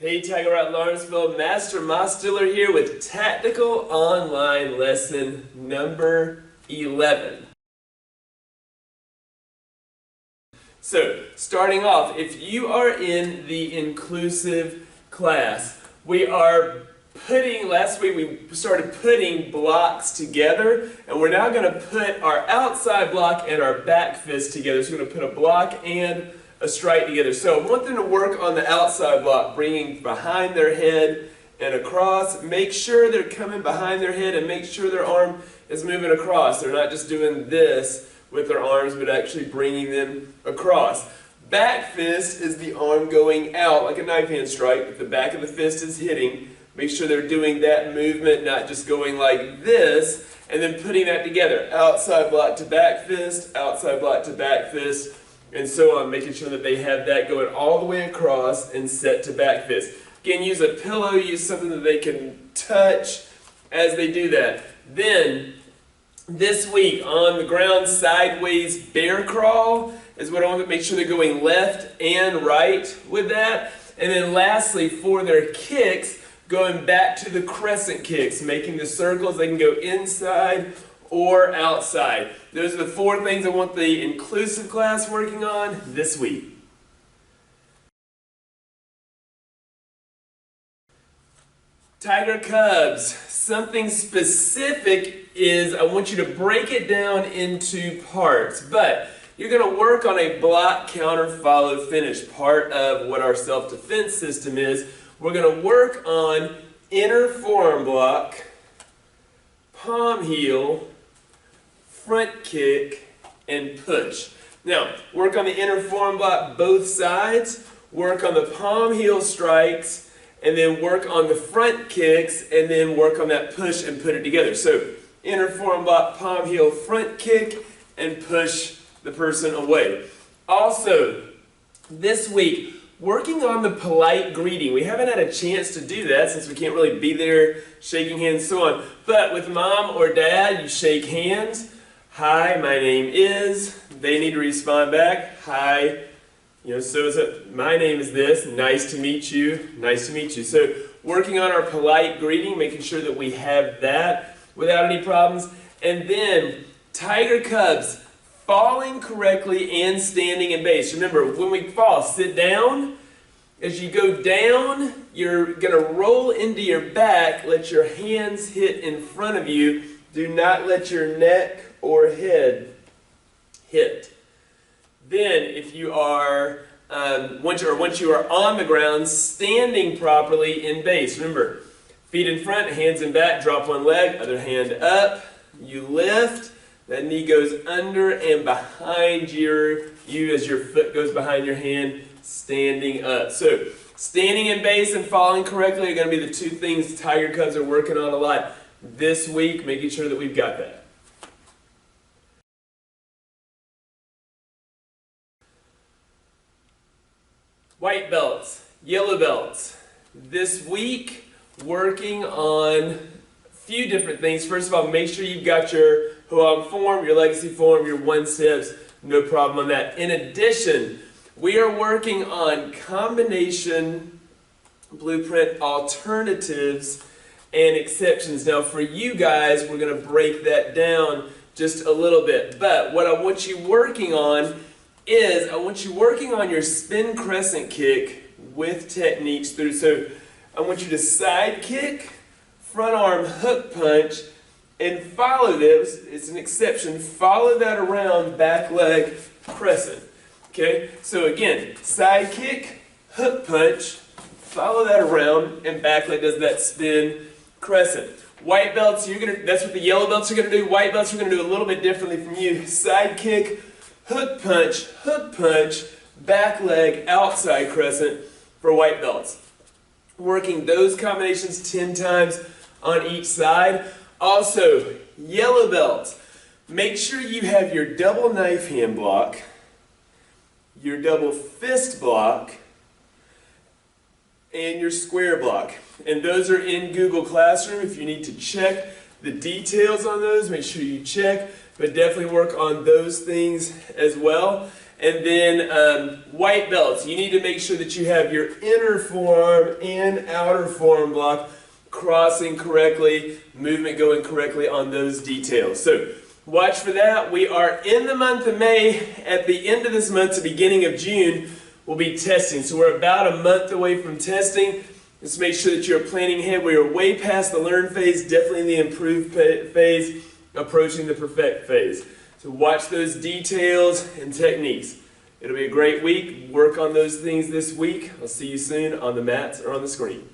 Hey, Tiger at Lawrenceville, Master Mostiller here with Tactical Online Lesson number 11. So, starting off, if you are in the inclusive class, last week we started putting blocks together, and we're now going to put our outside block and our back fist together. So we're going to put a block and a strike together. So I want them to work on the outside block, bringing behind their head and across. Make sure they're coming behind their head and make sure their arm is moving across. They're not just doing this with their arms, but actually bringing them across. Back fist is the arm going out like a knife hand strike, but the back of the fist is hitting. Make sure they're doing that movement, not just going like this, and then putting that together. Outside block to back fist, outside block to back fist, and so on, making sure that they have that going all the way across and set to back fist. Again, use a pillow, use something that they can touch as they do that. Then, this week on the ground, sideways bear crawl is what I want to make sure they're going left and right with that. And then lastly, for their kicks, going back to the crescent kicks, making the circles. They can go inside or outside. Those are the 4 things I want the inclusive class working on this week. Tiger Cubs, something specific is I want you to break it down into parts, but you're going to work on a block, counter, follow, finish, part of what our self-defense system is. We're going to work on inner forearm block, palm heel, front kick, and push. Now, work on the inner forearm block both sides, work on the palm heel strikes, and then work on the front kicks, and then work on that push and put it together. So, inner forearm block, palm heel, front kick, and push the person away. Also, this week, working on the polite greeting. We haven't had a chance to do that since we can't really be there shaking hands and so on. But with mom or dad, you shake hands. Hi, my name is. They need to respond back. Hi. My name is this. Nice to meet you. Nice to meet you. So working on our polite greeting, making sure that we have that without any problems. And then Tiger Cubs, falling correctly and standing in base. Remember, when we fall, sit down. As you go down, you're going to roll into your back. Let your hands hit in front of you. Do not let your neck or head hit. Then, if you are, once you are on the ground, standing properly in base. Remember, feet in front, hands in back, drop one leg, other hand up. You lift. That knee goes under and behind you as your foot goes behind your hand, standing up. So, standing in base and falling correctly are going to be the 2 things Tiger Cubs are working on a lot this week, making sure that we've got that. White belts, yellow belts. This week, working on a few different things. First of all, make sure you've got your Huang form, your legacy form, your 1-steps, no problem on that. In addition, we are working on combination blueprint alternatives and exceptions. Now for you guys, we're going to break that down just a little bit. But what I want you working on is, I want you working on your spin crescent kick with techniques through. So I want you to side kick, front arm hook punch, and follow this, it's an exception, follow that around back leg crescent. Okay, so again, side kick, hook punch, follow that around, and back leg does that spin crescent. White belts, that's what the yellow belts are going to do. White belts are going to do a little bit differently from you. Side kick, hook punch, back leg, outside crescent for white belts. Working those combinations 10 times on each side. Also, yellow belts, make sure you have your double knife hand block, your double fist block, and your square block. And those are in Google Classroom. If you need to check the details on those, make sure you check, but definitely work on those things as well. And then white belts, you need to make sure that you have your inner forearm and outer forearm block crossing correctly, movement going correctly on those details. So watch for that. We are in the month of May. At the end of this month to beginning of June, we'll be testing. So we're about a month away from testing. Just make sure that you're planning ahead. We are way past the learn phase, definitely in the improve phase, approaching the perfect phase. So watch those details and techniques. It'll be a great week. Work on those things this week. I'll see you soon on the mats or on the screen.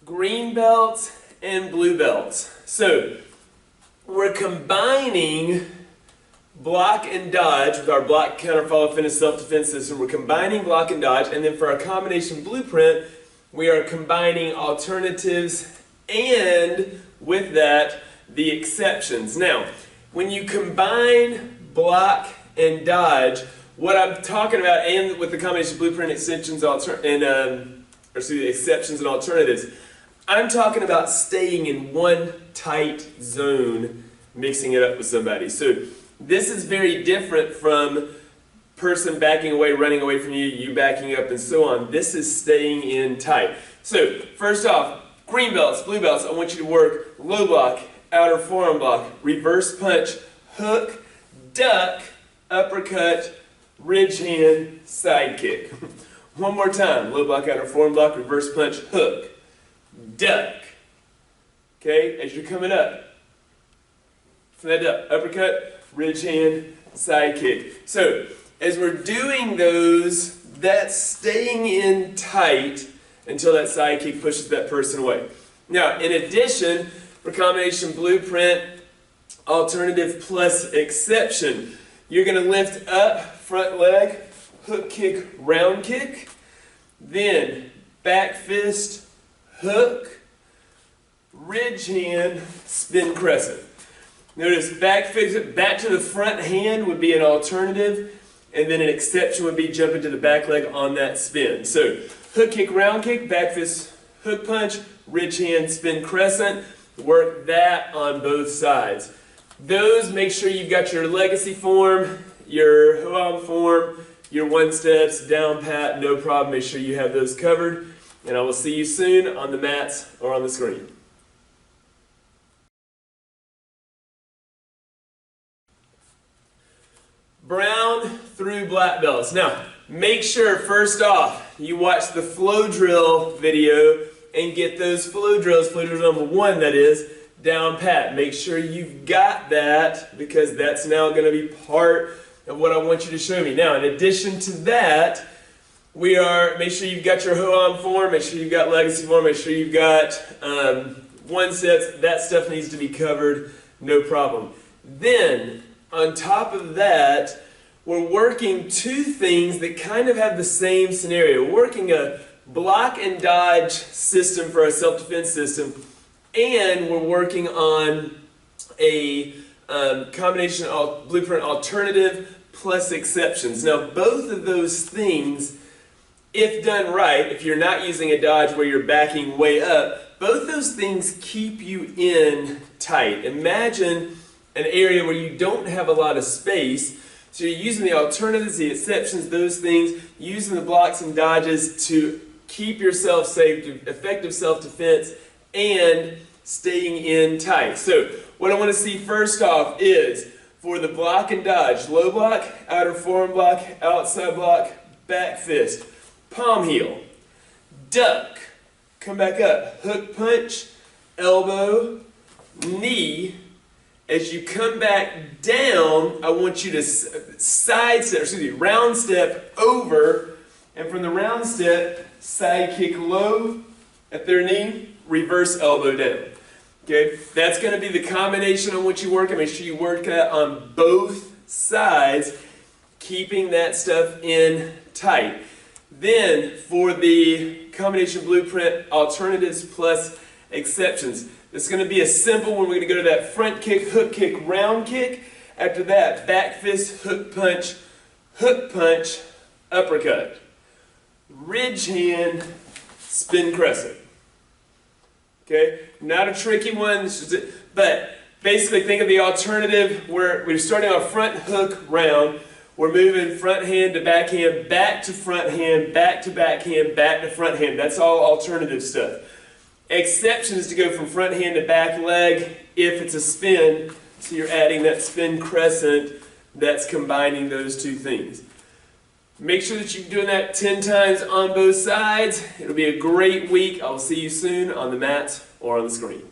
Green belts and blue belts. So we're combining block and dodge with our block, counter, follow, finish, self-defense system. We're combining block and dodge, and then for our combination blueprint, we are combining alternatives and with that, the exceptions. Now, when you combine block and dodge, what I'm talking about, and with the combination blueprint, exceptions, exceptions and alternatives, I'm talking about staying in one tight zone, mixing it up with somebody. So this is very different from person backing away, running away from you, you backing up, and so on. This is staying in tight. So first off, green belts, blue belts, I want you to work low block, outer forearm block, reverse punch, hook, duck, uppercut, ridge hand, side kick. One more time, low block, outer forearm block, reverse punch, hook, duck. Okay, as you're coming up, from that duck, uppercut, ridge hand, side kick. So as we're doing those, that's staying in tight until that side kick pushes that person away. Now, in addition, for combination blueprint, alternative plus exception, you're going to lift up, front leg, hook kick, round kick, then back fist, hook, ridge hand, spin crescent. Notice back fist, back to the front hand would be an alternative, and then an exception would be jumping to the back leg on that spin. So hook kick, round kick, back fist, hook punch, ridge hand, spin crescent. Work that on both sides. Those, make sure you've got your legacy form, your Huam form, your one steps, down pat, no problem. Make sure you have those covered. And I will see you soon on the mats or on the screen. Brown through black belts. Now, make sure first off you watch the flow drill video and get those flow drills number 1 that is, down pat. Make sure you've got that because that's now going to be part of what I want you to show me. Now, in addition to that, make sure you've got your Hoam form, make sure you've got legacy form, make sure you've got one sets. That stuff needs to be covered, no problem. Then, on top of that, we're working two things that kind of have the same scenario. We're working a block and dodge system for our self-defense system, and we're working on a combination of blueprint alternative plus exceptions. Now, both of those things, if done right, if you're not using a dodge where you're backing way up, both those things keep you in tight. Imagine an area where you don't have a lot of space, so you're using the alternatives, the exceptions, those things, using the blocks and dodges to keep yourself safe, effective self-defense, and staying in tight. So what I want to see first off is for the block and dodge, low block, outer forearm block, outside block, back fist, palm heel, duck, come back up, hook punch, elbow, knee. As you come back down, I want you to round step over, and from the round step, side kick low at their knee, reverse elbow down. Okay, that's going to be the combination on what you work on. Make sure you work that on both sides, keeping that stuff in tight. Then, for the combination blueprint, alternatives plus exceptions. It's going to be a simple one. We're going to go to that front kick, hook kick, round kick. After that, back fist, hook punch, uppercut. Ridge hand, spin crescent. Okay? Not a tricky one, but Basically, think of the alternative where we're starting our front hook round. We're moving front hand to backhand, back to front hand, back to backhand, back to front hand. That's all alternative stuff. Exception is to go from front hand to back leg if it's a spin. So you're adding that spin crescent that's combining those two things. Make sure that you're doing that 10 times on both sides. It'll be a great week. I'll see you soon on the mat or on the screen.